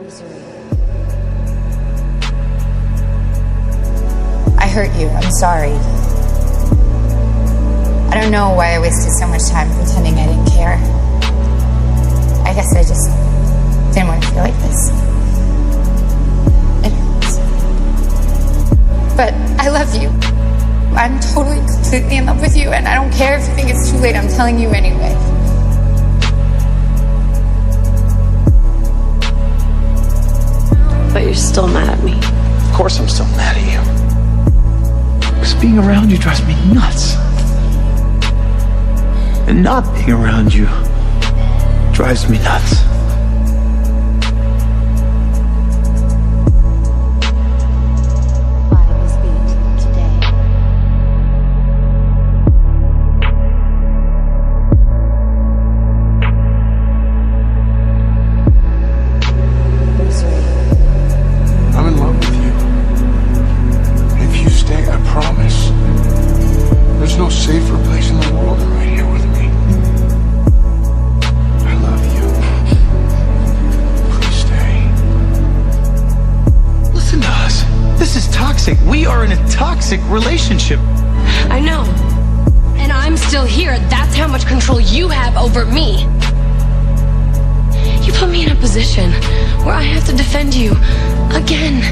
I hurt you. I'm sorry. I don't know why I wasted so much time pretending I didn't care. I guess I just didn't want to feel like this. It hurts. But I love you. I'm totally, completely in love with you, and I don't care if you think it's too late. I'm telling you anyway. But you're still mad at me. Of course I'm still mad at you. Because being around you drives me nuts. And not being around you drives me nuts. I'm in love with you. And if you stay, I promise, there's no safer place in the world than right here with me. I love you. Please stay. Listen to us. This is toxic. We are in a toxic relationship. I know. And I'm still here. That's how much control you have over me. You put me in a position where I have to defend you again,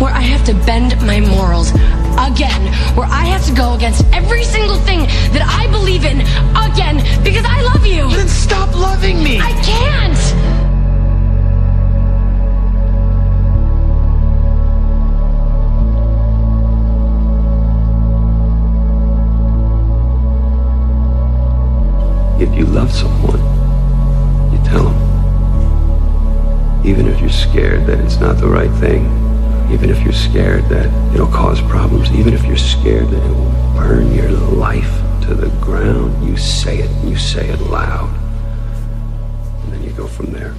where I have to bend my morals again, where I have to go against every single thing that I believe in again because I love you. Then stop loving me. I can't. If you love someone, you tell them. Even if you're scared that it's not the right thing, even if you're scared that it'll cause problems, even if you're scared that it will burn your life to the ground, you say it loud. And then you go from there.